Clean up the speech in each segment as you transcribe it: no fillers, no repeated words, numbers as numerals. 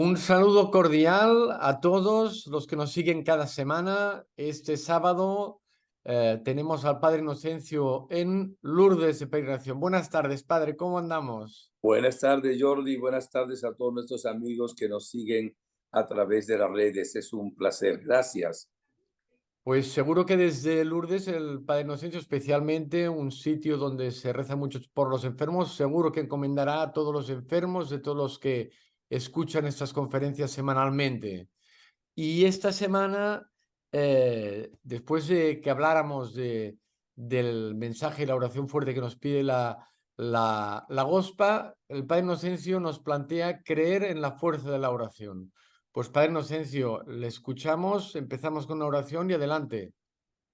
Un saludo cordial a todos los que nos siguen cada semana. Este sábado tenemos al Padre Inocencio en Lourdes de Peregrinación. Buenas tardes, Padre, ¿cómo andamos? Buenas tardes, Jordi. Buenas tardes a todos nuestros amigos que nos siguen a través de las redes. Es un placer. Gracias. Pues seguro que desde Lourdes el Padre Inocencio, especialmente un sitio donde se reza mucho por los enfermos, seguro que encomendará a todos los enfermos, de todos los que escuchan estas conferencias semanalmente. Y esta semana, después de que habláramos del mensaje y la oración fuerte que nos pide la Gospa, el Padre Inocencio nos plantea creer en la fuerza de la oración. Pues Padre Inocencio, le escuchamos, empezamos con una oración y adelante.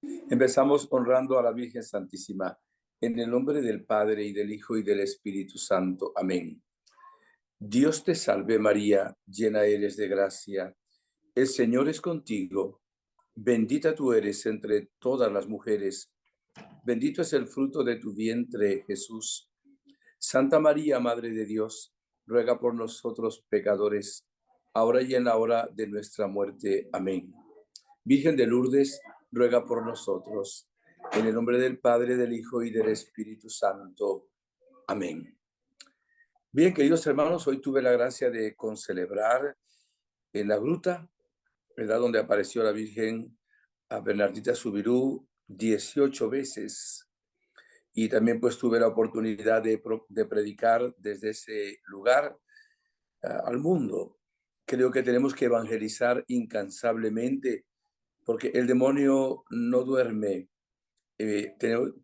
Empezamos honrando a la Virgen Santísima. En el nombre del Padre, y del Hijo, y del Espíritu Santo. Amén. Dios te salve María, llena eres de gracia. El Señor es contigo. Bendita tú eres entre todas las mujeres. Bendito es el fruto de tu vientre, Jesús. Santa María, Madre de Dios, ruega por nosotros pecadores, ahora y en la hora de nuestra muerte. Amén. Virgen de Lourdes, ruega por nosotros. En el nombre del Padre, del Hijo y del Espíritu Santo. Amén. Bien, queridos hermanos, hoy tuve la gracia de concelebrar en la gruta, ¿verdad? Donde apareció la Virgen a Bernardita Subirú 18 veces. Y también pues tuve la oportunidad de predicar desde ese lugar al mundo. Creo que tenemos que evangelizar incansablemente porque el demonio no duerme.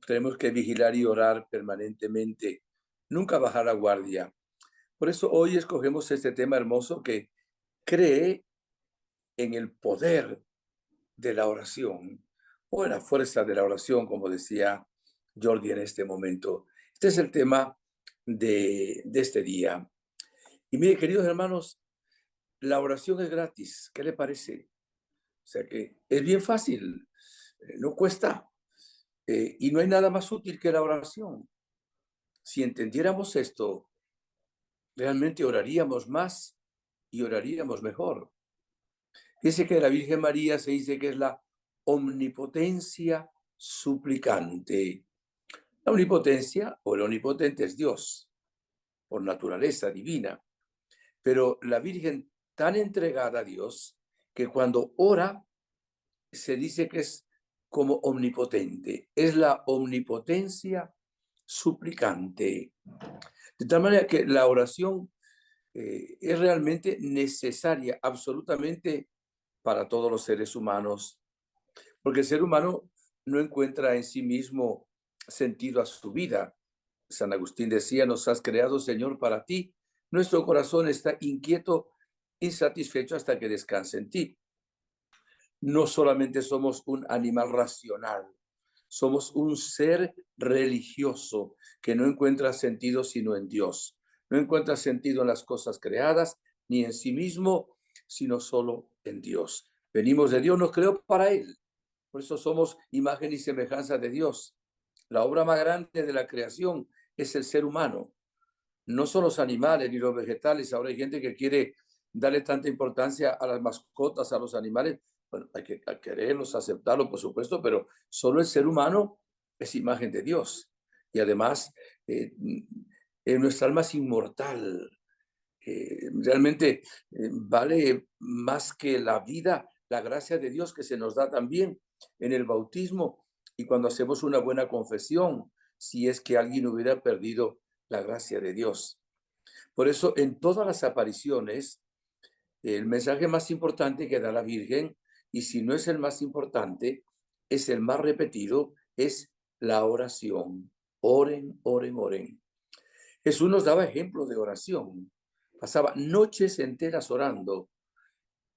Tenemos que vigilar y orar permanentemente, nunca bajar la guardia. Por eso hoy escogemos este tema hermoso que cree en el poder de la oración o en la fuerza de la oración, como decía Jordi en este momento. Este es el tema de este día. Y mire, queridos hermanos, la oración es gratis. ¿Qué le parece? O sea que es bien fácil, no cuesta. Y no hay nada más útil que la oración. Si entendiéramos esto, realmente oraríamos más y oraríamos mejor. Dice que la Virgen María se dice que es la omnipotencia suplicante. La omnipotencia o el omnipotente es Dios, por naturaleza divina. Pero la Virgen tan entregada a Dios que cuando ora se dice que es como omnipotente. Es la omnipotencia suplicante. De tal manera que la oración es realmente necesaria, absolutamente para todos los seres humanos, porque el ser humano no encuentra en sí mismo sentido a su vida. San Agustín decía, nos has creado, Señor, para ti. Nuestro corazón está inquieto, insatisfecho hasta que descanse en ti. No solamente somos un animal racional, somos un ser religioso que no encuentra sentido sino en Dios. No encuentra sentido en las cosas creadas ni en sí mismo, sino solo en Dios. Venimos de Dios, nos creó para Él. Por eso somos imagen y semejanza de Dios. La obra más grande de la creación es el ser humano. No son los animales ni los vegetales. Ahora hay gente que quiere darle tanta importancia a las mascotas, a los animales. Bueno, hay que quererlos, aceptarlos, por supuesto, pero solo el ser humano es imagen de Dios. Y además, nuestra alma es inmortal. Realmente vale más que la vida, la gracia de Dios que se nos da también en el bautismo y cuando hacemos una buena confesión, si es que alguien hubiera perdido la gracia de Dios. Por eso, en todas las apariciones, el mensaje más importante que da la Virgen, y si no es el más importante, es el más repetido, es la oración. Oren, oren, oren. Jesús nos daba ejemplo de oración. Pasaba noches enteras orando.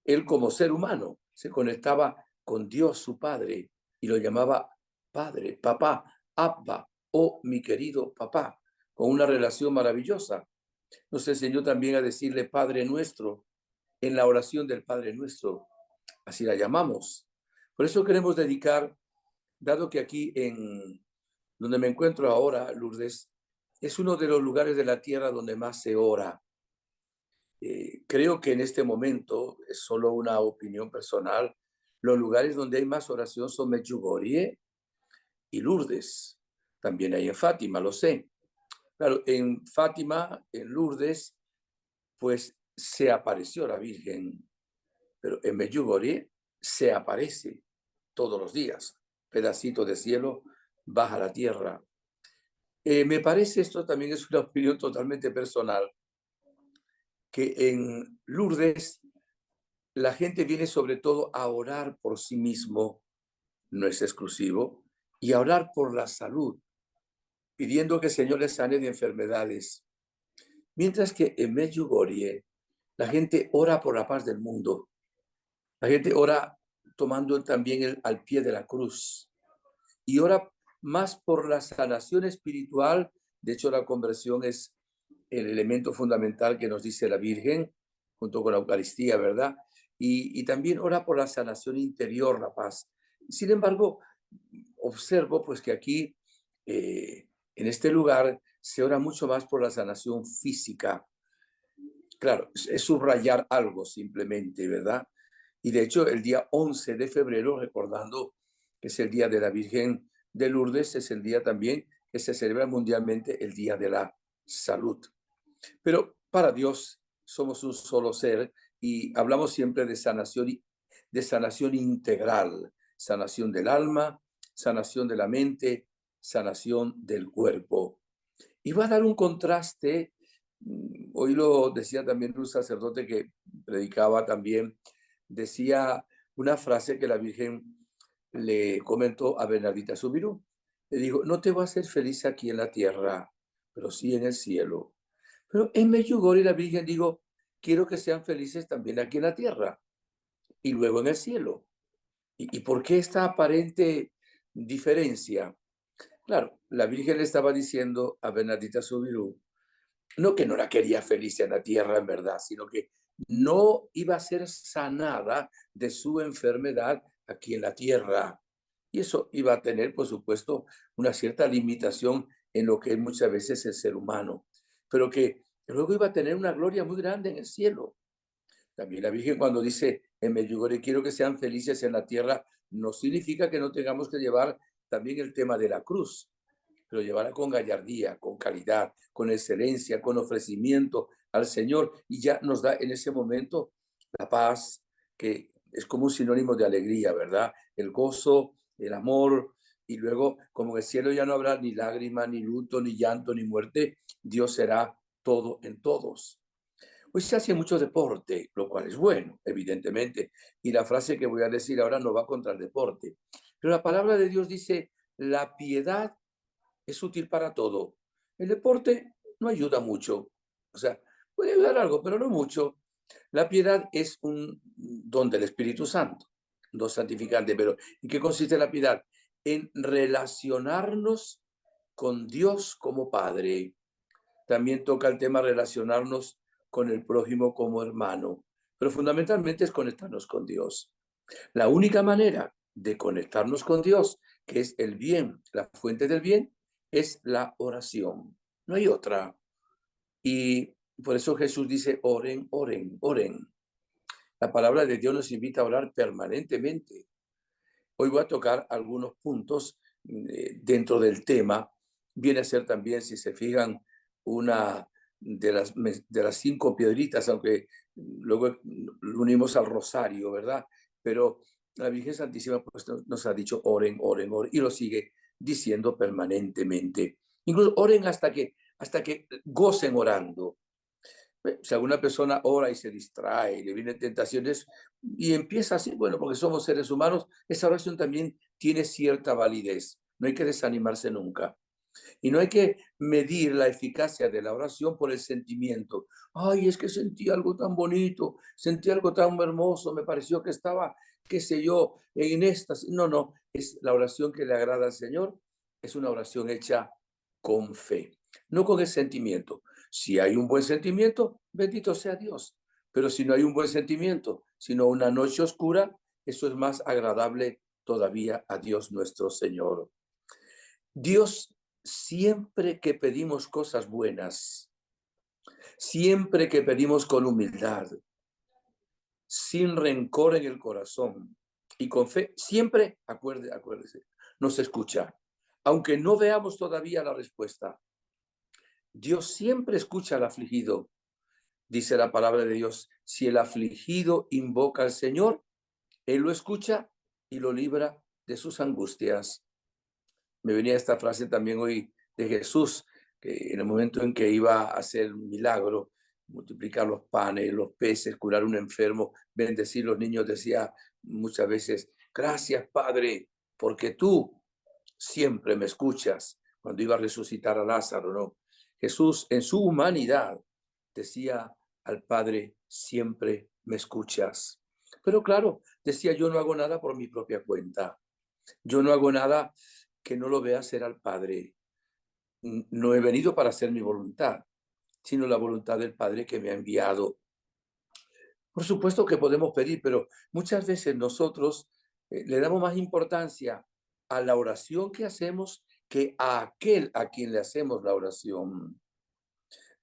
Él como ser humano se conectaba con Dios, su Padre, y lo llamaba Padre, Papá, Abba, oh mi querido papá, con una relación maravillosa. Nos enseñó también a decirle Padre nuestro en la oración del Padre nuestro, así la llamamos. Por eso queremos dedicar, dado que aquí en donde me encuentro ahora, Lourdes, es uno de los lugares de la tierra donde más se ora. Creo que en este momento, es solo una opinión personal, los lugares donde hay más oración son Medjugorje y Lourdes. También hay en Fátima, lo sé. Claro, en Fátima, en Lourdes, pues se apareció la Virgen, pero en Medjugorje se aparece todos los días. Pedacito de cielo baja a la tierra. Me parece, esto también es una opinión totalmente personal, que en Lourdes la gente viene sobre todo a orar por sí mismo, no es exclusivo, y a orar por la salud, pidiendo que el Señor les sane de enfermedades. Mientras que en Medjugorje la gente ora por la paz del mundo. La gente ora tomando también al pie de la cruz y ora más por la sanación espiritual. De hecho, la conversión es el elemento fundamental que nos dice la Virgen, junto con la Eucaristía, ¿verdad? Y también ora por la sanación interior, la paz. Sin embargo, observo pues que aquí, en este lugar, se ora mucho más por la sanación física. Claro, es subrayar algo simplemente, ¿verdad? Y de hecho, el día 11 de febrero, recordando que es el día de la Virgen de Lourdes, es el día también que se celebra mundialmente el Día de la Salud. Pero para Dios somos un solo ser y hablamos siempre de sanación integral, sanación del alma, sanación de la mente, sanación del cuerpo. Y va a dar un contraste. Hoy lo decía también un sacerdote que predicaba también, decía una frase que la Virgen le comentó a Bernardita Subirú. Le dijo, no te voy a hacer feliz aquí en la tierra, pero sí en el cielo. Pero en Medjugorje la Virgen dijo, quiero que sean felices también aquí en la tierra y luego en el cielo. ¿Y por qué esta aparente diferencia? Claro, la Virgen le estaba diciendo a Bernardita Subirú, no que no la quería feliz en la tierra en verdad, sino que no iba a ser sanada de su enfermedad aquí en la tierra. Y eso iba a tener, por supuesto, una cierta limitación en lo que es muchas veces el ser humano, pero que luego iba a tener una gloria muy grande en el cielo. También la Virgen cuando dice en Medjugorje, quiero que sean felices en la tierra, no significa que no tengamos que llevar también el tema de la cruz, pero llevarla con gallardía, con calidad, con excelencia, con ofrecimiento al Señor. Y ya nos da en ese momento la paz, que es como un sinónimo de alegría, ¿verdad? El gozo, el amor. Y luego, como en el cielo ya no habrá ni lágrima, ni luto, ni llanto, ni muerte, Dios será todo en todos. Hoy se hace mucho deporte, lo cual es bueno, evidentemente. Y la frase que voy a decir ahora no va contra el deporte. Pero la palabra de Dios dice, la piedad es útil para todo. El deporte no ayuda mucho. O sea, puede ayudar algo, pero no mucho. La piedad es un don del Espíritu Santo, un don santificante. Pero ¿en qué consiste la piedad? En relacionarnos con Dios como Padre. También toca el tema relacionarnos con el prójimo como hermano. Pero fundamentalmente es conectarnos con Dios. La única manera de conectarnos con Dios, que es el bien, la fuente del bien, es la oración. No hay otra. Y por eso Jesús dice, oren, oren, oren. La palabra de Dios nos invita a orar permanentemente. Hoy voy a tocar algunos puntos dentro del tema. Viene a ser también, si se fijan, una de las 5 piedritas, aunque luego lo unimos al rosario, ¿verdad? Pero la Virgen Santísima pues, nos ha dicho oren, oren, oren, y lo sigue diciendo permanentemente. Incluso oren hasta que gocen orando. Si alguna persona ora y se distrae, y le vienen tentaciones y empieza así, bueno, porque somos seres humanos, esa oración también tiene cierta validez. No hay que desanimarse nunca. Y no hay que medir la eficacia de la oración por el sentimiento. Ay, es que sentí algo tan bonito, sentí algo tan hermoso, me pareció que estaba, qué sé yo, en estas. No, no, es la oración que le agrada al Señor, es una oración hecha con fe, no con el sentimiento. Si hay un buen sentimiento, bendito sea Dios. Pero si no hay un buen sentimiento, sino una noche oscura, eso es más agradable todavía a Dios nuestro Señor. Dios, siempre que pedimos cosas buenas, Siempre que pedimos con humildad, sin rencor en el corazón y con fe, siempre, acuérdese, nos escucha. Aunque no veamos todavía la respuesta, Dios siempre escucha al afligido. Dice la palabra de Dios, si el afligido invoca al Señor, Él lo escucha y lo libra de sus angustias. Me venía esta frase también hoy de Jesús, que en el momento en que iba a hacer un milagro, multiplicar los panes, los peces, curar a un enfermo, bendecir los niños, decía muchas veces, gracias Padre, porque tú siempre me escuchas. Cuando iba a resucitar a Lázaro, ¿no? Jesús en su humanidad decía al Padre, siempre me escuchas. Pero claro, decía, yo no hago nada por mi propia cuenta. Yo no hago nada que no lo vea hacer al Padre. No he venido para hacer mi voluntad, sino la voluntad del Padre que me ha enviado. Por supuesto que podemos pedir, pero muchas veces nosotros le damos más importancia a la oración que hacemos que a aquel a quien le hacemos la oración.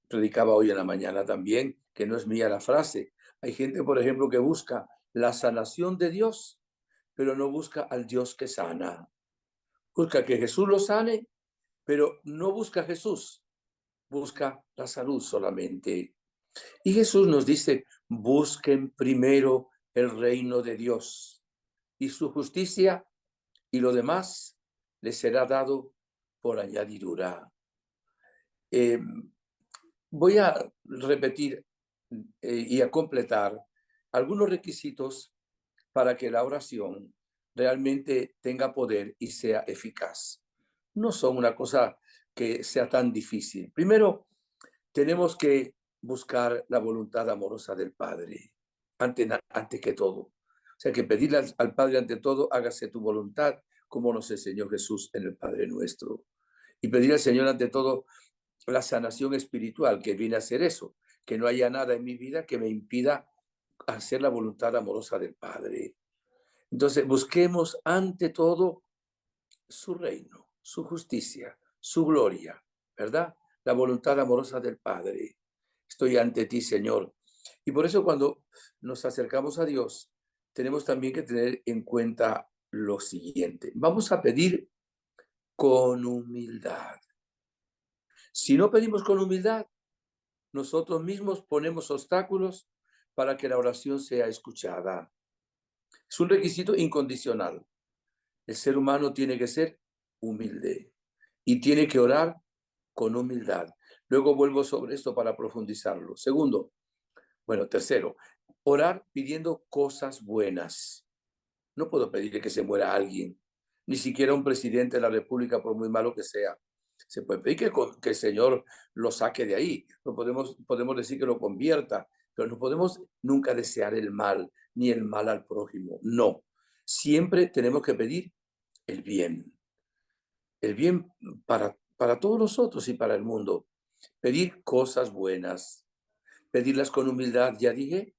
Predicaba hoy en la mañana también, que no es mía la frase. Hay gente, por ejemplo, que busca la sanación de Dios, pero no busca al Dios que sana. Busca que Jesús lo sane, pero no busca a Jesús, busca la salud solamente. Y Jesús nos dice, busquen primero el reino de Dios y su justicia, y lo demás les será dado por añadidura. Eh, Voy a repetir y a completar algunos requisitos para que la oración realmente tenga poder y sea eficaz. No son una cosa que sea tan difícil. Primero, tenemos que buscar la voluntad amorosa del Padre, ante que todo. O sea, que pedirle al Padre ante todo, hágase tu voluntad, como nos enseñó Jesús en el Padre Nuestro. Y pedir al Señor ante todo la sanación espiritual, que viene a ser eso, que no haya nada en mi vida que me impida hacer la voluntad amorosa del Padre. Entonces, busquemos ante todo su reino, su justicia, su gloria, ¿verdad? La voluntad amorosa del Padre. Estoy ante ti, Señor. Y por eso cuando nos acercamos a Dios, tenemos también que tener en cuenta lo siguiente. Vamos a pedir con humildad. Si no pedimos con humildad, nosotros mismos ponemos obstáculos para que la oración sea escuchada. Es un requisito incondicional. El ser humano tiene que ser humilde y tiene que orar con humildad. Luego vuelvo sobre esto para profundizarlo. Tercero, orar pidiendo cosas buenas. No puedo pedirle que se muera alguien, ni siquiera un presidente de la República, por muy malo que sea. Se puede pedir que el Señor lo saque de ahí. No podemos decir que lo convierta, pero no podemos nunca desear el mal, ni el mal al prójimo. No. Siempre tenemos que pedir el bien para todos nosotros y para el mundo. Pedir cosas buenas, pedirlas con humildad, ya dije,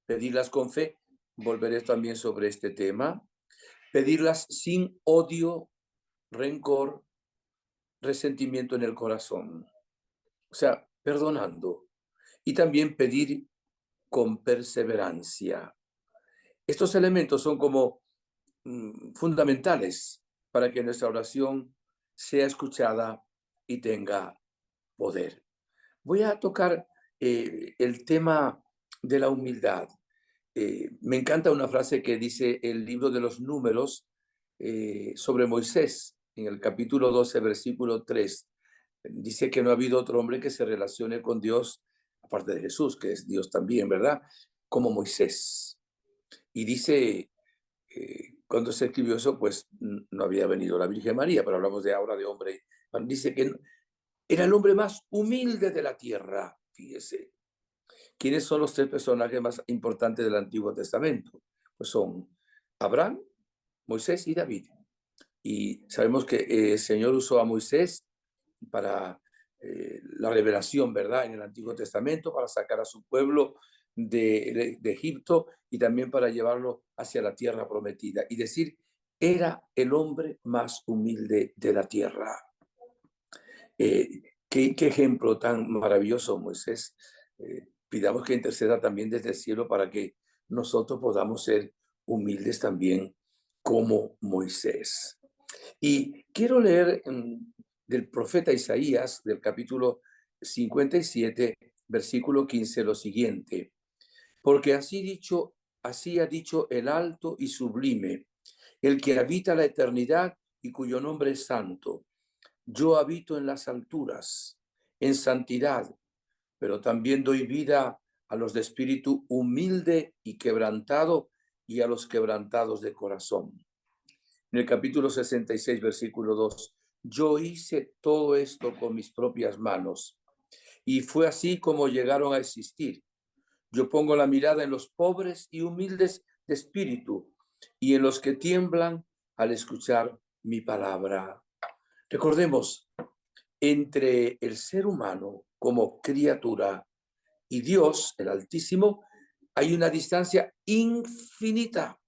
pedirlas con fe. Volveré también sobre este tema. Pedirlas sin odio, rencor, resentimiento en el corazón. O sea, perdonando. Y también pedir con perseverancia. Estos elementos son como fundamentales para que nuestra oración sea escuchada y tenga poder. Voy a tocar el tema de la humildad. Me encanta una frase que dice el libro de los Números sobre Moisés, en el capítulo 12, versículo 3. Dice que no ha habido otro hombre que se relacione con Dios, aparte de Jesús, que es Dios también, ¿verdad? Como Moisés. Y dice, cuando se escribió eso, pues no había venido la Virgen María, pero hablamos de ahora de hombre. Dice que era el hombre más humilde de la tierra, fíjese. ¿Quiénes son los tres personajes más importantes del Antiguo Testamento? Pues son Abraham, Moisés y David. Y sabemos que el Señor usó a Moisés para la revelación, ¿verdad? En el Antiguo Testamento, para sacar a su pueblo de Egipto y también para llevarlo hacia la tierra prometida. Y decir, era el hombre más humilde de la tierra. ¿Qué ejemplo tan maravilloso, Moisés? Pidamos que interceda también desde el cielo para que nosotros podamos ser humildes también como Moisés. Y quiero leer del profeta Isaías, del capítulo 57, versículo 15, lo siguiente. Porque así ha dicho el alto y sublime, el que habita la eternidad y cuyo nombre es santo. Yo habito en las alturas, en santidad, pero también doy vida a los de espíritu humilde y quebrantado y a los quebrantados de corazón. En el capítulo 66, versículo 2, yo hice todo esto con mis propias manos y fue así como llegaron a existir. Yo pongo la mirada en los pobres y humildes de espíritu y en los que tiemblan al escuchar mi palabra. Recordemos, entre el ser humano como criatura y Dios, el Altísimo, hay una distancia infinita.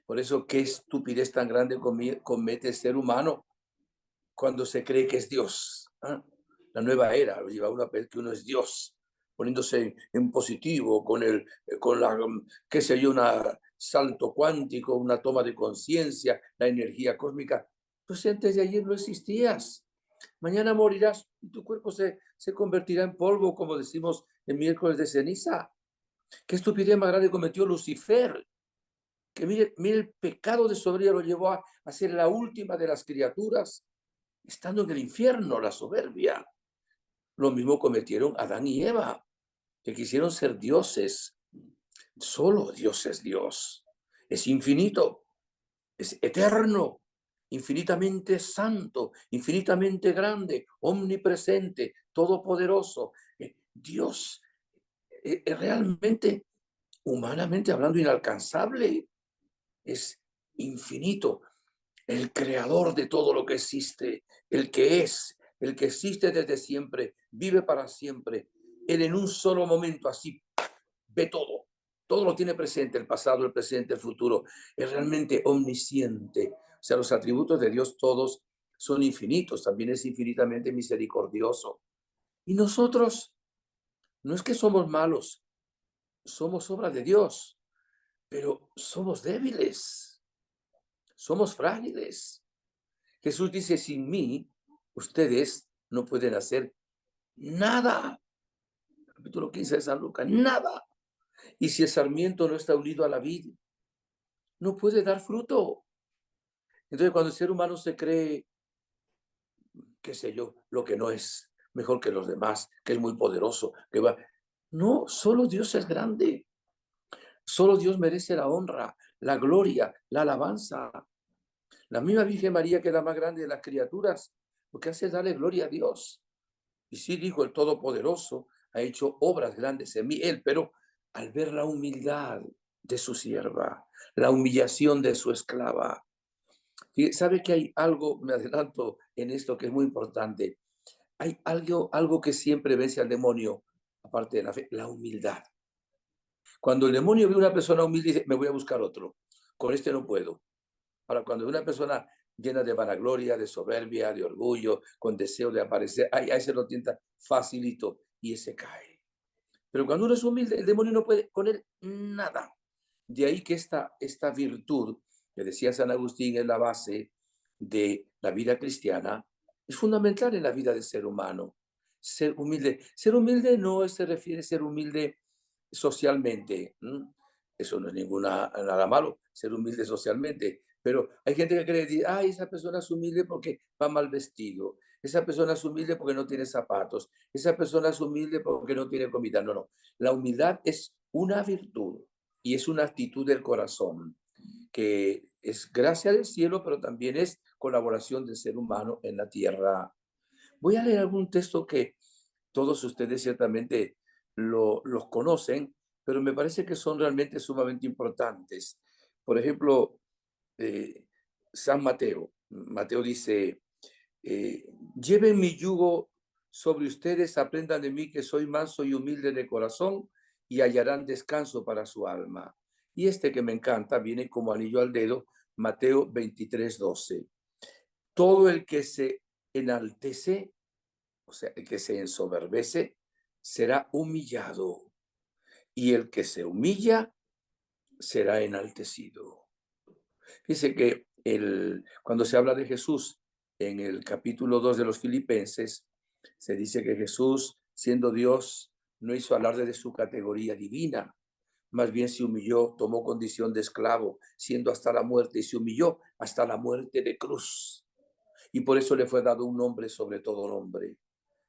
Por eso, qué estupidez tan grande comete el ser humano cuando se cree que es Dios. ¿Ah? La nueva era lo lleva a una vez que uno es Dios, poniéndose en positivo con la, qué sé yo, un salto cuántico, una toma de conciencia, la energía cósmica. Pues antes de ayer no existías. Mañana morirás y tu cuerpo se convertirá en polvo, como decimos en miércoles de ceniza. ¿Qué estupidez más grande cometió Lucifer? Que mire el pecado de soberbia lo llevó a ser la última de las criaturas, estando en el infierno, la soberbia. Lo mismo cometieron Adán y Eva, que quisieron ser dioses. Solo Dios es Dios. Es infinito, es eterno, infinitamente santo, infinitamente grande, omnipresente, todopoderoso. Dios es realmente, humanamente hablando, inalcanzable. Es infinito, el creador de todo lo que existe, el que es, el que existe desde siempre, vive para siempre. Él en un solo momento así ve todo, todo lo tiene presente, el pasado, el presente, el futuro. Es realmente omnisciente. O sea, los atributos de Dios todos son infinitos, también es infinitamente misericordioso. Y nosotros, no es que somos malos, somos obra de Dios, pero somos débiles, somos frágiles. Jesús dice, sin mí, ustedes no pueden hacer nada. Capítulo 15 de San Lucas, nada. Y si el sarmiento no está unido a la vid, no puede dar fruto. Entonces, cuando el ser humano se cree, qué sé yo, lo que no es, mejor que los demás, que es muy poderoso, que va. No, solo Dios es grande. Solo Dios merece la honra, la gloria, la alabanza. La misma Virgen María, que es la más grande de las criaturas, lo que hace es darle gloria a Dios. Y sí, dijo el Todopoderoso, ha hecho obras grandes en mí, él, pero al ver la humildad de su sierva, la humillación de su esclava, ¿sabe que hay algo, me adelanto en esto que es muy importante? Hay algo que siempre vence al demonio, aparte de la fe, la humildad. Cuando el demonio ve a una persona humilde, dice, me voy a buscar otro, con este no puedo. Ahora, cuando una persona llena de vanagloria, de soberbia, de orgullo, con deseo de aparecer, ahí se lo tienta facilito y ese cae. Pero cuando uno es humilde, el demonio no puede con él nada. De ahí que esta virtud, que decía San Agustín, es la base de la vida cristiana, es fundamental en la vida del ser humano. Ser humilde. Ser humilde no se refiere a ser humilde socialmente. Eso no es nada malo, ser humilde socialmente. Pero hay gente que cree, ay, esa persona es humilde porque va mal vestido. Esa persona es humilde porque no tiene zapatos. Esa persona es humilde porque no tiene comida. No, no. La humildad es una virtud y es una actitud del corazón que es gracia del cielo, pero también es colaboración del ser humano en la tierra. Voy a leer algún texto que todos ustedes ciertamente los conocen, pero me parece que son realmente sumamente importantes. Por ejemplo, eh, San Mateo. Mateo dice, lleven mi yugo sobre ustedes, aprendan de mí que soy manso y humilde de corazón y hallarán descanso para su alma. Y este que me encanta viene como anillo al dedo, Mateo 23:12. Todo el que se enaltece, o sea, el que se ensoberbece, será humillado, y el que se humilla será enaltecido. Dice que cuando se habla de Jesús en el capítulo 2 de los Filipenses, se dice que Jesús, siendo Dios, no hizo alarde de su categoría divina, más bien se humilló, tomó condición de esclavo, siendo hasta la muerte, y se humilló hasta la muerte de cruz. Y por eso le fue dado un nombre sobre todo nombre.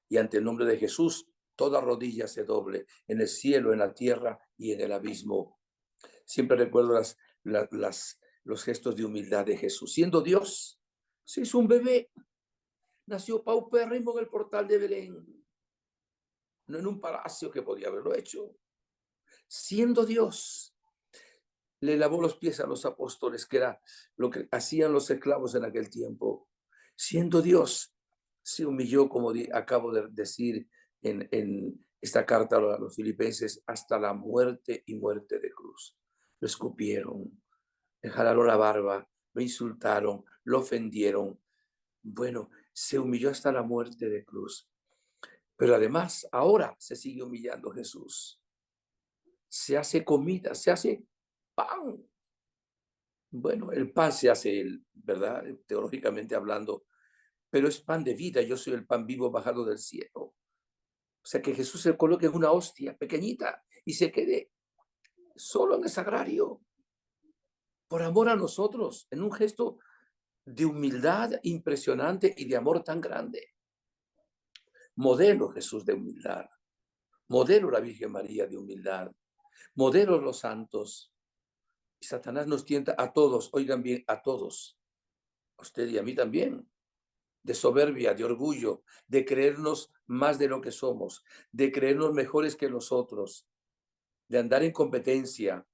Y ante el nombre de Jesús, toda rodilla se doble, en el cielo, en la tierra y en el abismo. Siempre recuerdo los gestos de humildad de Jesús. Siendo Dios, se hizo un bebé, nació paupérrimo en el portal de Belén, no en un palacio que podía haberlo hecho. Siendo Dios, le lavó los pies a los apóstoles, que era lo que hacían los esclavos en aquel tiempo. Siendo Dios, se humilló, como acabo de decir en esta carta a los filipenses, hasta la muerte y muerte de cruz. Lo escupieron, le jalaron la barba, lo insultaron, lo ofendieron. Bueno, se humilló hasta la muerte de cruz. Pero además, ahora se sigue humillando Jesús. Se hace comida, se hace pan. Bueno, el pan se hace, ¿verdad? Teológicamente hablando, pero es pan de vida. Yo soy el pan vivo bajado del cielo. O sea, que Jesús se coloque en una hostia pequeñita y se quede solo en el sagrario, por amor a nosotros, en un gesto de humildad impresionante y de amor tan grande. Modelo Jesús de humildad, modelo la Virgen María de humildad, modelo los santos. Y Satanás nos tienta a todos, oigan bien, a todos, a usted y a mí también, de soberbia, de orgullo, de creernos más de lo que somos, de creernos mejores que los otros, de andar en competencia,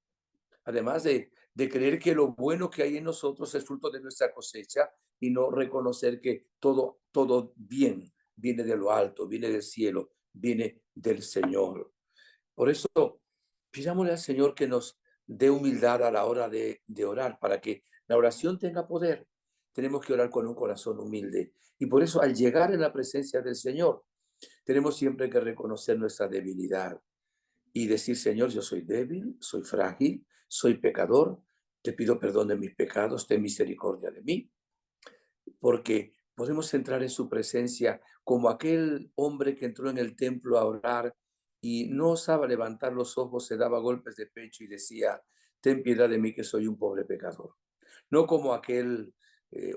además de creer que lo bueno que hay en nosotros es fruto de nuestra cosecha y no reconocer que todo bien viene de lo alto, viene del cielo, viene del Señor. Por eso, pidámosle al Señor que nos dé humildad a la hora de orar, para que la oración tenga poder. Tenemos que orar con un corazón humilde. Y por eso, al llegar en la presencia del Señor, tenemos siempre que reconocer nuestra debilidad y decir: Señor, yo soy débil, soy frágil, soy pecador, te pido perdón de mis pecados, ten misericordia de mí, porque podemos entrar en su presencia como aquel hombre que entró en el templo a orar y no osaba levantar los ojos, se daba golpes de pecho y decía: ten piedad de mí, que soy un pobre pecador. No como aquel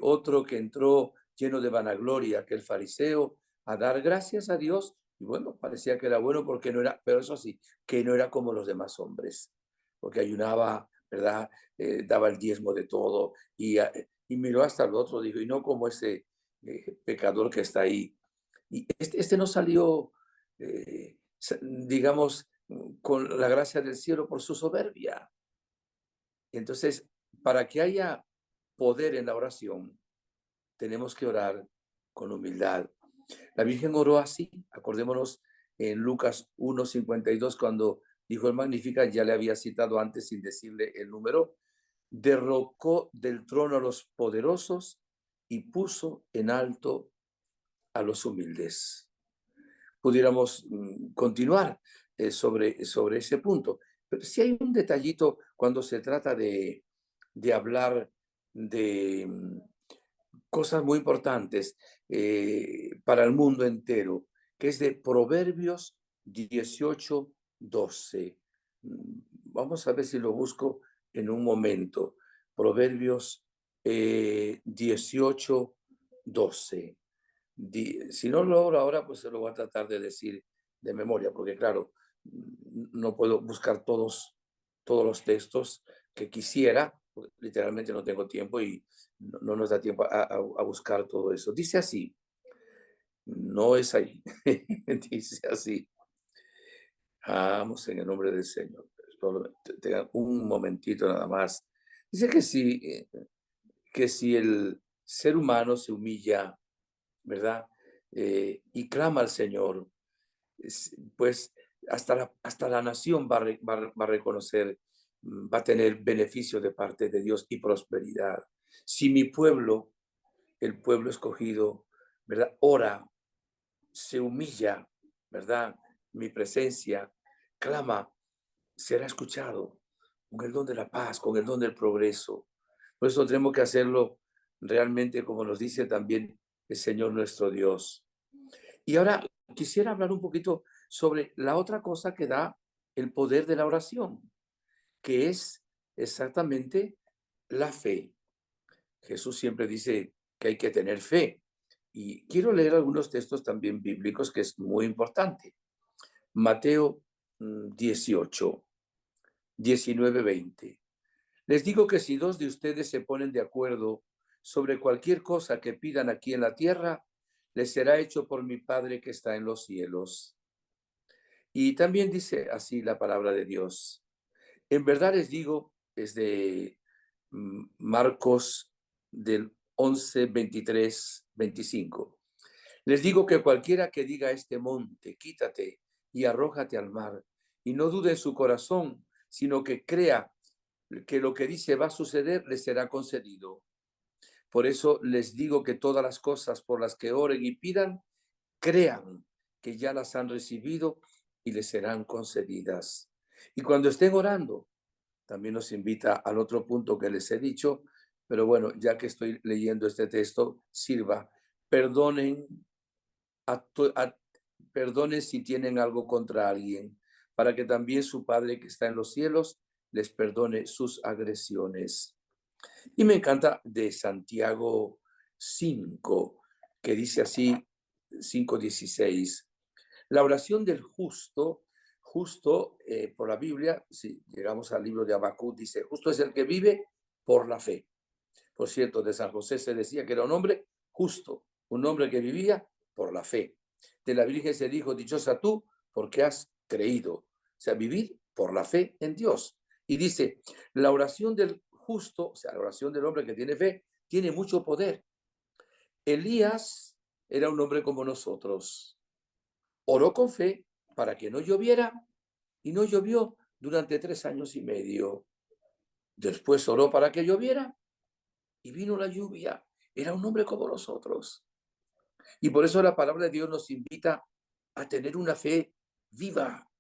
otro que entró lleno de vanagloria, aquel fariseo, a dar gracias a Dios. Y bueno, parecía que era bueno porque no era, pero eso sí, que no era como los demás hombres, porque ayunaba, ¿verdad? Daba el diezmo de todo y miró hasta el otro, dijo, y no como ese pecador que está ahí. Y este no salió, digamos, con la gracia del cielo por su soberbia. Entonces, para que haya poder en la oración, tenemos que orar con humildad. La Virgen oró así, acordémonos en Lucas 1:52, cuando dijo el Magníficat, ya le había citado antes sin decirle el número: derrocó del trono a los poderosos y puso en alto a los humildes. Pudiéramos continuar sobre ese punto, pero sí hay un detallito cuando se trata de hablar de cosas muy importantes para el mundo entero, que es de Proverbios 18:12. Vamos a ver si lo busco en un momento. Proverbios 18:12. Si no lo logro ahora, pues se lo voy a tratar de decir de memoria, porque claro, no puedo buscar todos los textos que quisiera, literalmente no tengo tiempo y no nos da tiempo a buscar todo eso. Dice así, no es ahí, dice así, vamos en el nombre del Señor. Tengan un momentito nada más. Dice que si el ser humano se humilla, ¿verdad? Y clama al Señor, pues hasta la nación va a reconocer, va a tener beneficio de parte de Dios y prosperidad. Si mi pueblo, el pueblo escogido, ¿verdad? Ora, se humilla, ¿verdad? mi presencia, clama, será escuchado, con el don de la paz, con el don del progreso. Por eso tenemos que hacerlo realmente como nos dice también el Señor nuestro Dios. Y ahora quisiera hablar un poquito sobre la otra cosa que da el poder de la oración, que es exactamente la fe. Jesús siempre dice que hay que tener fe. Y quiero leer algunos textos también bíblicos que es muy importante. Mateo 18, 19, 20. Les digo que si dos de ustedes se ponen de acuerdo sobre cualquier cosa que pidan aquí en la tierra, les será hecho por mi Padre que está en los cielos. Y también dice así la palabra de Dios. En verdad les digo, es de Marcos del 11, 23, 25. Les digo que cualquiera que diga a este monte, quítate y arrójate al mar, y no dude en su corazón, sino que crea que lo que dice va a suceder, le será concedido. Por eso les digo que todas las cosas por las que oren y pidan, crean que ya las han recibido y les serán concedidas. Y cuando estén orando, también nos invita al otro punto que les he dicho, pero bueno, ya que estoy leyendo este texto, sirva, perdonen, a, perdonen si tienen algo contra alguien, para que también su Padre que está en los cielos les perdone sus agresiones. Y me encanta de Santiago 5, que dice así, 5:16. La oración del justo por la Biblia, si llegamos al libro de Habacuc, dice, justo es el que vive por la fe. Por cierto, de San José se decía que era un hombre justo, un hombre que vivía por la fe. De la Virgen se dijo, dichosa tú, porque has creído. O sea, vivir por la fe en Dios. Y dice, la oración del justo, o sea, la oración del hombre que tiene fe, tiene mucho poder. Elías era un hombre como nosotros. Oró con fe para que no lloviera y no llovió durante 3 años y medio. Después oró para que lloviera y vino la lluvia. Era un hombre como nosotros. Y por eso la palabra de Dios nos invita a tener una fe viva,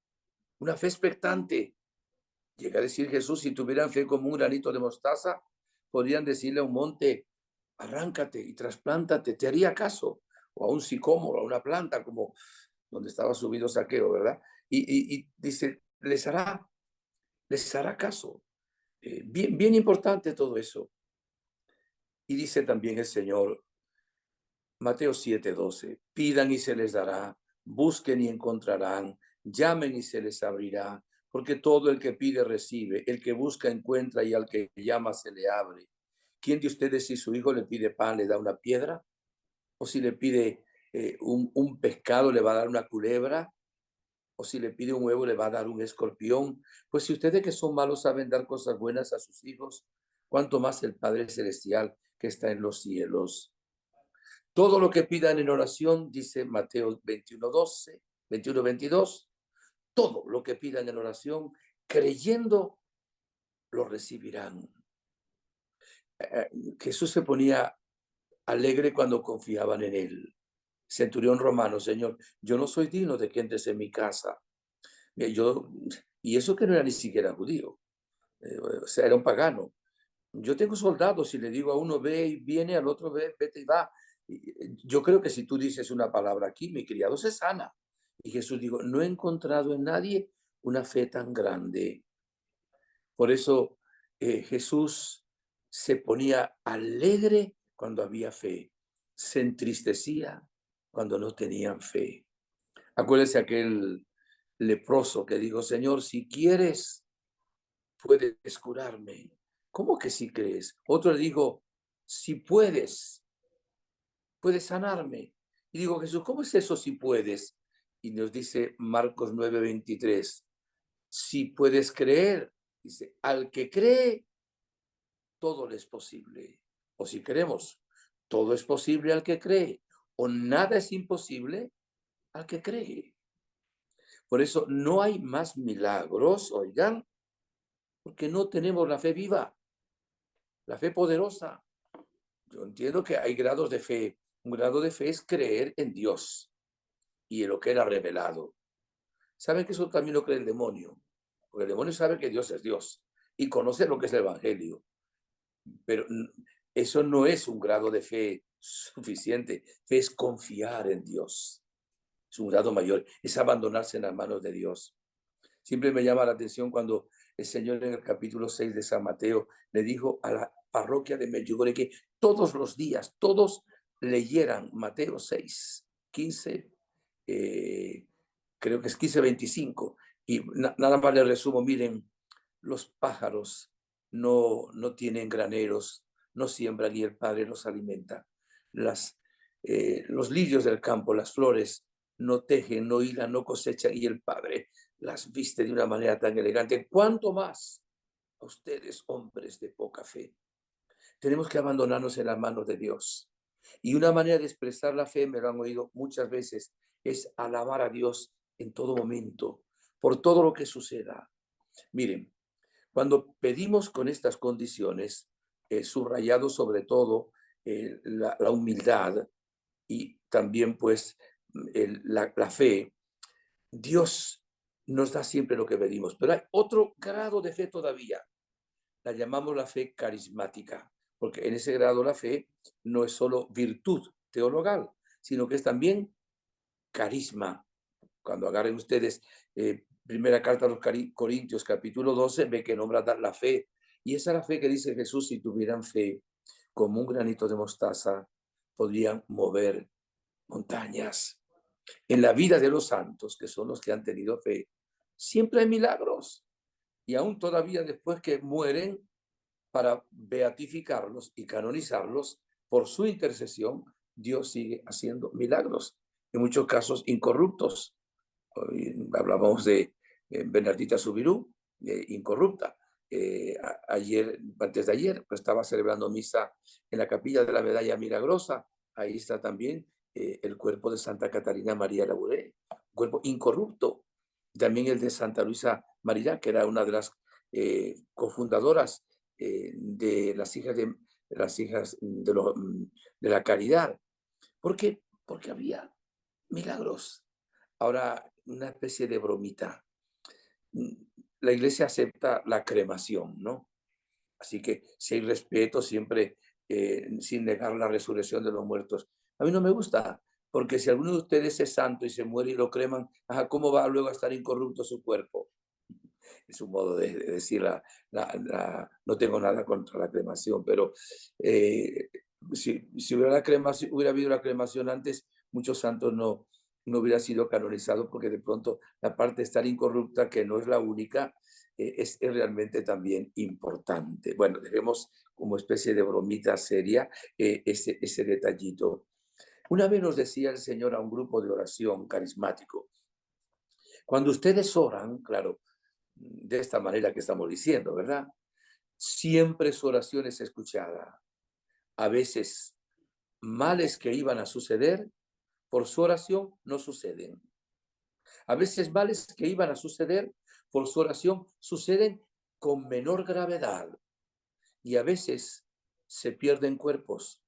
una fe expectante. Llega a decir Jesús, si tuvieran fe como un granito de mostaza, podrían decirle a un monte, arráncate y trasplántate, te haría caso. O a un sicómoro, a una planta, como donde estaba subido Saqueo, ¿verdad? Y dice, les hará caso. Bien, bien importante todo eso. Y dice también el Señor, Mateo 7:12, pidan y se les dará, busquen y encontrarán, llamen y se les abrirá, porque todo el que pide recibe, el que busca encuentra y al que llama se le abre. ¿Quién de ustedes si su hijo le pide pan le da una piedra? ¿O si le pide un pescado le va a dar una culebra? ¿O si le pide un huevo le va a dar un escorpión? Pues si ustedes que son malos saben dar cosas buenas a sus hijos, cuánto más el Padre Celestial que está en los cielos. Todo lo que pidan en oración, dice Mateo 21:12, 21:22, todo lo que pidan en oración, creyendo, lo recibirán. Jesús se ponía alegre cuando confiaban en él. Centurión romano, Señor, yo no soy digno de que entres en mi casa. Yo, y eso que no era ni siquiera judío, o sea, era un pagano. Yo tengo soldados y le digo a uno ve y viene, al otro ve, vete y va. Yo creo que si tú dices una palabra aquí, mi criado se sana. Y Jesús dijo, no he encontrado en nadie una fe tan grande. Por eso Jesús se ponía alegre cuando había fe, se entristecía cuando no tenían fe. Acuérdese aquel leproso que dijo, Señor, si quieres, puedes curarme. ¿Cómo que si crees? Otro le dijo, si puedes sanarme. Y digo, Jesús, ¿cómo es eso si puedes? Y nos dice Marcos 9:23, si puedes creer, dice, al que cree, todo le es posible. O si creemos, todo es posible al que cree. O nada es imposible al que cree. Por eso no hay más milagros, oigan, porque no tenemos la fe viva, la fe poderosa. Yo entiendo que hay grados de fe. Un grado de fe es creer en Dios y en lo que era revelado. ¿Saben que eso también lo cree el demonio? Porque el demonio sabe que Dios es Dios y conoce lo que es el Evangelio, pero eso no es un grado de fe suficiente. Fe es confiar en Dios. Es un grado mayor, es abandonarse en las manos de Dios. Siempre me llama la atención cuando el Señor en el capítulo 6 de San Mateo le dijo a la parroquia de Medjugorje que todos los días, todos leyeran Mateo 6, 15, creo que es 15:25, y nada más le resumo, miren, los pájaros no tienen graneros, no siembran y el Padre los alimenta. Las, los lirios del campo, las flores, no tejen, no hilan, no cosechan y el Padre las viste de una manera tan elegante. ¿Cuánto más a ustedes, hombres de poca fe? Tenemos que abandonarnos en las manos de Dios. Y una manera de expresar la fe, me lo han oído muchas veces, es alabar a Dios en todo momento, por todo lo que suceda. Miren, cuando pedimos con estas condiciones, subrayado sobre todo la humildad y también pues la fe, Dios nos da siempre lo que pedimos, pero hay otro grado de fe todavía, la llamamos la fe carismática, porque en ese grado la fe no es solo virtud teologal, sino que es también carisma. Cuando agarren ustedes primera carta a los Corintios, capítulo 12, ve que nombra la fe. Y esa es la fe que dice Jesús: si tuvieran fe como un granito de mostaza, podrían mover montañas. En la vida de los santos, que son los que han tenido fe, siempre hay milagros. Y aún todavía después que mueren, para beatificarlos y canonizarlos, por su intercesión, Dios sigue haciendo milagros, en muchos casos incorruptos. Hoy hablábamos de Bernardita Subirú, incorrupta. Ayer, antes de ayer, pues estaba celebrando misa en la capilla de la Medalla Milagrosa. Ahí está también el cuerpo de Santa Catarina María Labouré, cuerpo incorrupto. También el de Santa Luisa María, que era una de las cofundadoras de las hijas de la caridad. ¿Por qué? Porque había milagros. Ahora, una especie de bromita. La iglesia acepta la cremación, ¿no? Así que si hay respeto, siempre sin negar la resurrección de los muertos. A mí no me gusta, porque si alguno de ustedes es santo y se muere y lo creman, ajá, ¿cómo va luego a estar incorrupto su cuerpo? Es un modo de decir, no tengo nada contra la cremación, pero si hubiera habido la cremación antes, muchos santos no hubiera sido canonizado, porque de pronto la parte de estar incorrupta, que no es la única, es realmente también importante. Bueno, dejemos como especie de bromita seria ese detallito. Una vez nos decía el Señor a un grupo de oración carismático: cuando ustedes oran, claro, de esta manera que estamos diciendo, ¿verdad? Siempre su oración es escuchada. A veces males que iban a suceder, por su oración no suceden. A veces males que iban a suceder, por su oración suceden con menor gravedad. Y a veces se pierden cuerpos.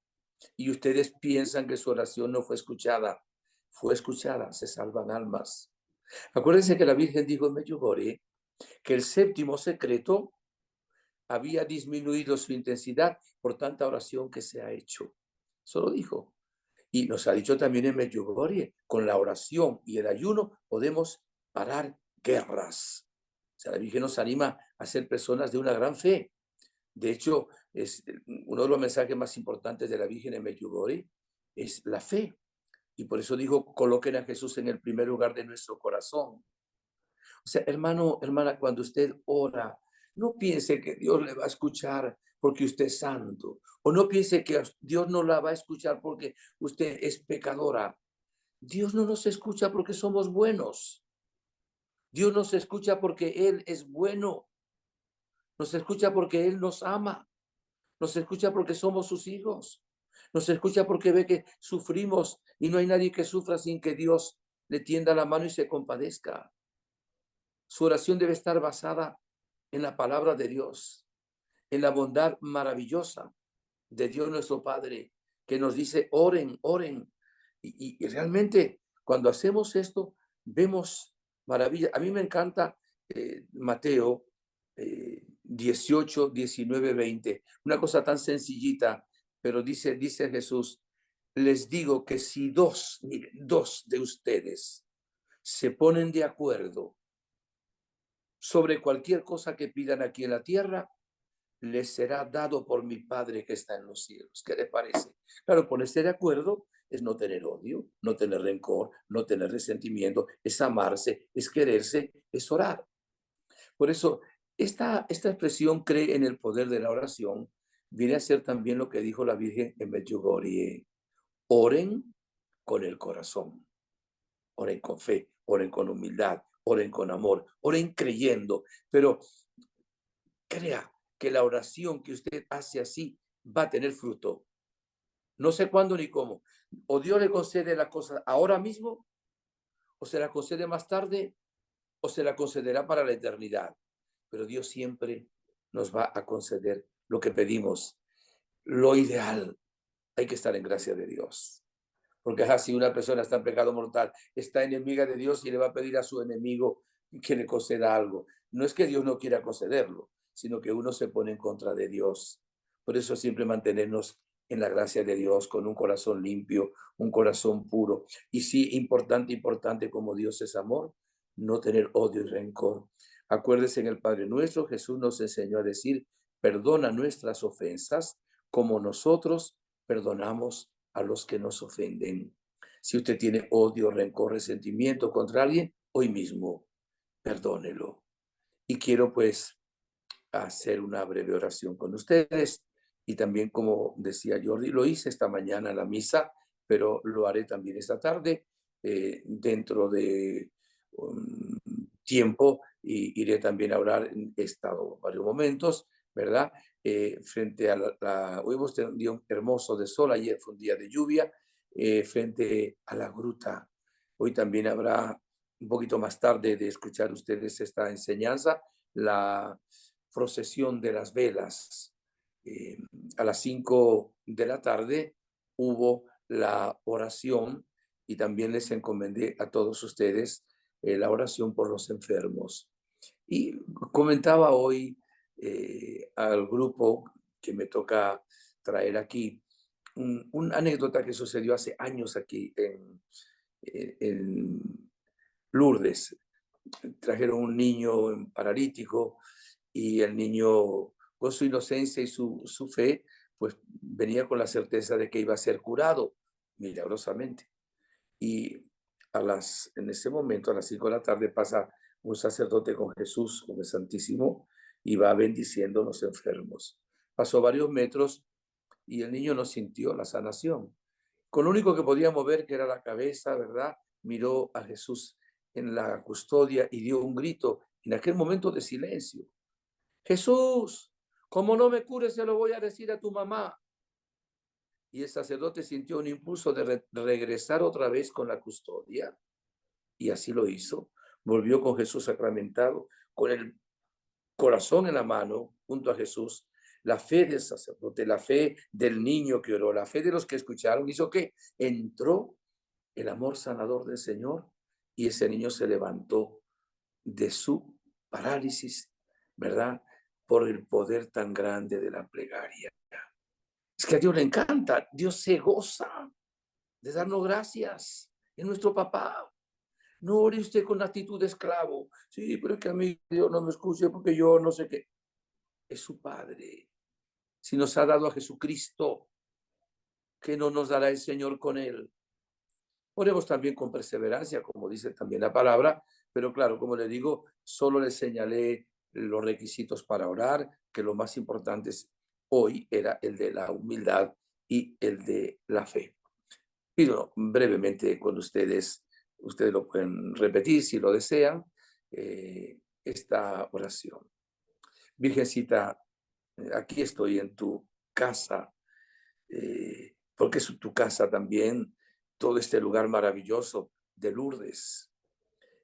Y ustedes piensan que su oración no fue escuchada. Fue escuchada, se salvan almas. Acuérdense que la Virgen dijo en Medjugorje que el séptimo secreto había disminuido su intensidad por tanta oración que se ha hecho. Eso lo dijo. Y nos ha dicho también en Medjugorje: con la oración y el ayuno podemos parar guerras. O sea, la Virgen nos anima a ser personas de una gran fe. De hecho, es uno de los mensajes más importantes de la Virgen en Medjugorje es la fe. Y por eso dijo: coloquen a Jesús en el primer lugar de nuestro corazón. O sea, hermano, hermana, cuando usted ora, no piense que Dios le va a escuchar porque usted es santo, o no piense que Dios no la va a escuchar porque usted es pecadora. Dios no nos escucha porque somos buenos. Dios nos escucha porque Él es bueno. Nos escucha porque Él nos ama. Nos escucha porque somos sus hijos. Nos escucha porque ve que sufrimos y no hay nadie que sufra sin que Dios le tienda la mano y se compadezca. Su oración debe estar basada en la palabra de Dios, en la bondad maravillosa de Dios nuestro Padre, que nos dice: oren, oren. Y realmente, cuando hacemos esto, vemos maravilla. A mí me encanta Mateo 18, 19, 20. Una cosa tan sencillita, pero dice Jesús, les digo que si miren, dos de ustedes se ponen de acuerdo sobre cualquier cosa que pidan aquí en la tierra, les será dado por mi Padre que está en los cielos. ¿Qué les parece? Claro, ponerse de acuerdo es no tener odio, no tener rencor, no tener resentimiento, es amarse, es quererse, es orar. Por eso, esta expresión cree en el poder de la oración, viene a ser también lo que dijo la Virgen en Medjugorje. Oren con el corazón, oren con fe, oren con humildad, oren con amor, oren creyendo, pero crea que la oración que usted hace así va a tener fruto. No sé cuándo ni cómo. O Dios le concede la cosa ahora mismo, o se la concede más tarde, o se la concederá para la eternidad. Pero Dios siempre nos va a conceder lo que pedimos. Lo ideal, hay que estar en gracia de Dios. Porque así una persona está en pecado mortal, está enemiga de Dios y le va a pedir a su enemigo que le conceda algo. No es que Dios no quiera concederlo, sino que uno se pone en contra de Dios. Por eso siempre mantenernos en la gracia de Dios con un corazón limpio, un corazón puro. Y sí, importante, como Dios es amor, no tener odio y rencor. Acuérdese en el Padre Nuestro, Jesús nos enseñó a decir, perdona nuestras ofensas como nosotros perdonamos a los que nos ofenden. Si usted tiene odio, rencor, resentimiento contra alguien, hoy mismo perdónelo. Y quiero pues hacer una breve oración con ustedes. Y también, como decía Jordi, lo hice esta mañana en la misa, pero lo haré también esta tarde, dentro de un tiempo, y iré también a orar. He estado varios momentos, ¿verdad? Frente a hoy hemos tenido un día hermoso de sol, ayer fue un día de lluvia, frente a la gruta. Hoy también habrá, un poquito más tarde de escuchar ustedes esta enseñanza, la procesión de las velas. Eh, a las 5 de la tarde hubo la oración, y también les encomendé a todos ustedes la oración por los enfermos. Y comentaba hoy al grupo que me toca traer aquí una anécdota que sucedió hace años aquí en Lourdes. Trajeron un niño paralítico, y el niño, con su inocencia y su fe, pues venía con la certeza de que iba a ser curado milagrosamente. Y en ese momento, a las 5 de la tarde, pasa un sacerdote con Jesús, con el Santísimo, y va bendiciendo a los enfermos. Pasó varios metros y el niño no sintió la sanación. Con lo único que podía mover, que era la cabeza, ¿verdad? Miró a Jesús en la custodia y dio un grito en aquel momento de silencio. Jesús, como no me cures, se lo voy a decir a tu mamá. Y el sacerdote sintió un impulso de regresar otra vez con la custodia, y así lo hizo. Volvió con Jesús sacramentado, con el corazón en la mano, junto a Jesús. La fe del sacerdote, la fe del niño que oró, la fe de los que escucharon, hizo que entró el amor sanador del Señor, y ese niño se levantó de su parálisis, ¿verdad? Por el poder tan grande de la plegaria. Es que a Dios le encanta, Dios se goza de darnos gracias, es nuestro papá. No ore usted con actitud de esclavo. Sí, pero es que a mí Dios no me escuche porque yo no sé qué. Es su Padre. Si nos ha dado a Jesucristo, ¿qué no nos dará el Señor con él? Oremos también con perseverancia, como dice también la palabra, pero claro, como le digo, solo le señalé los requisitos para orar, que lo más importante hoy era el de la humildad y el de la fe. Pido brevemente con ustedes lo pueden repetir si lo desean, esta oración. Virgencita, aquí estoy en tu casa, porque es tu casa también, todo este lugar maravilloso de Lourdes.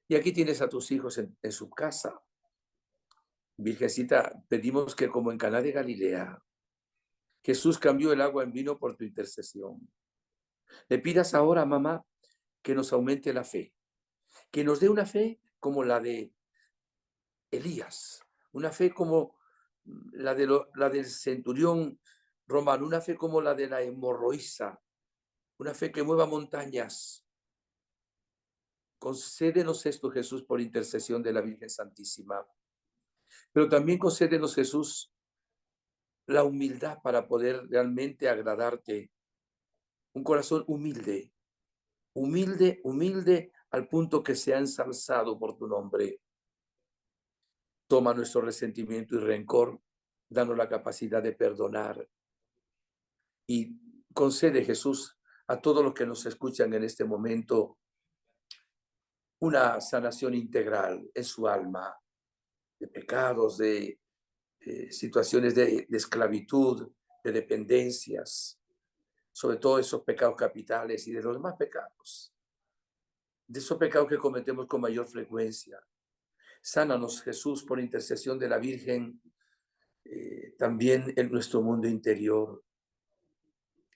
Y aquí tienes a tus hijos en su casa. Virgencita, pedimos que, como en Caná de Galilea, Jesús cambió el agua en vino por tu intercesión. Le pidas ahora, mamá, que nos aumente la fe, que nos dé una fe como la de Elías, una fe como la del centurión romano, una fe como la de la hemorroísa, una fe que mueva montañas. Concédenos esto, Jesús, por intercesión de la Virgen Santísima. Pero también concédenos, Jesús, la humildad para poder realmente agradarte. Un corazón humilde, humilde, humilde al punto que sea ensalzado por tu nombre. Toma nuestro resentimiento y rencor, danos la capacidad de perdonar y concede, Jesús, a todos los que nos escuchan en este momento una sanación integral en su alma, de pecados, de situaciones de esclavitud, de dependencias, sobre todo esos pecados capitales y de los demás pecados, de esos pecados que cometemos con mayor frecuencia. Sánanos, Jesús, por intercesión de la Virgen, también en nuestro mundo interior,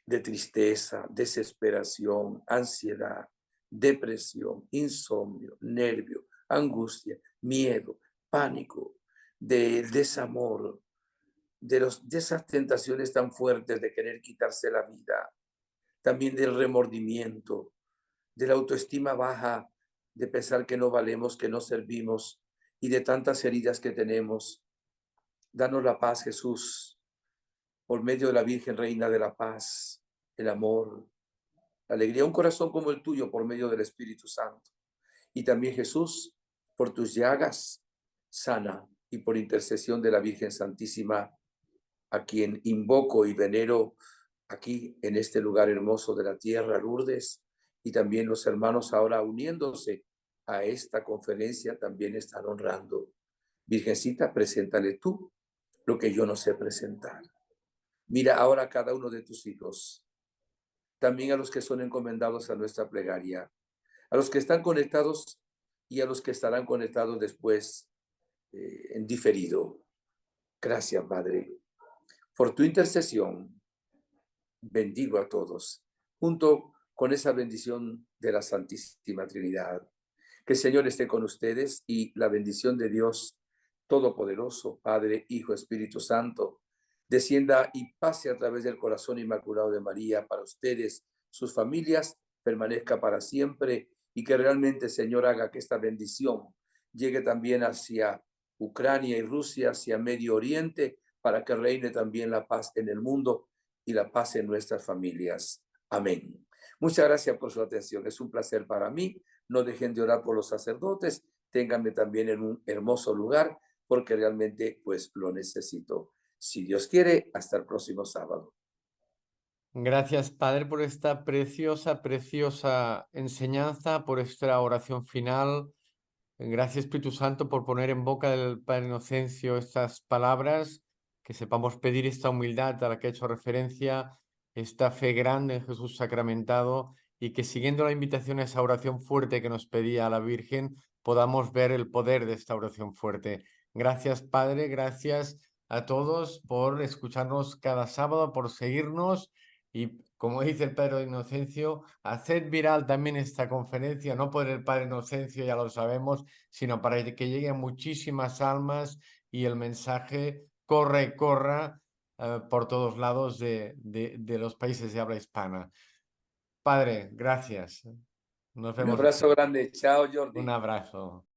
de tristeza, desesperación, ansiedad, depresión, insomnio, nervio, angustia, miedo, pánico, del desamor, de esas tentaciones tan fuertes de querer quitarse la vida, también del remordimiento, de la autoestima baja, de pensar que no valemos, que no servimos y de tantas heridas que tenemos. Danos la paz, Jesús, por medio de la Virgen Reina de la Paz, el amor, la alegría, un corazón como el tuyo por medio del Espíritu Santo. Y también, Jesús, por tus llagas, sana y por intercesión de la Virgen Santísima, a quien invoco y venero aquí en este lugar hermoso de la tierra, Lourdes, y también los hermanos ahora uniéndose a esta conferencia también están honrando. Virgencita, preséntale tú lo que yo no sé presentar. Mira ahora a cada uno de tus hijos, también a los que son encomendados a nuestra plegaria, a los que están conectados y a los que estarán conectados después en diferido. Gracias, Padre. Por tu intercesión, bendigo a todos, junto con esa bendición de la Santísima Trinidad. Que el Señor esté con ustedes y la bendición de Dios Todopoderoso, Padre, Hijo, Espíritu Santo, descienda y pase a través del corazón inmaculado de María para ustedes, sus familias, permanezca para siempre y que realmente, Señor, haga que esta bendición llegue también hacia Ucrania y Rusia, hacia Medio Oriente, para que reine también la paz en el mundo y la paz en nuestras familias. Amén. Muchas gracias por su atención. Es un placer para mí. No dejen de orar por los sacerdotes. Ténganme también en un hermoso lugar porque realmente pues lo necesito. Si Dios quiere, hasta el próximo sábado. Gracias, Padre, por esta preciosa, preciosa enseñanza, por esta oración final. Gracias, Espíritu Santo, por poner en boca del Padre Inocencio estas palabras, que sepamos pedir esta humildad a la que ha hecho referencia, esta fe grande en Jesús sacramentado, y que siguiendo la invitación a esa oración fuerte que nos pedía la Virgen, podamos ver el poder de esta oración fuerte. Gracias, Padre, gracias a todos por escucharnos cada sábado, por seguirnos. Y como dice el Padre Inocencio, haced viral también esta conferencia, no por el Padre Inocencio, ya lo sabemos, sino para que lleguen muchísimas almas y el mensaje corra por todos lados de los países de habla hispana. Padre, gracias. Nos Un vemos. abrazo grande. Chao, Un Jordi. abrazo.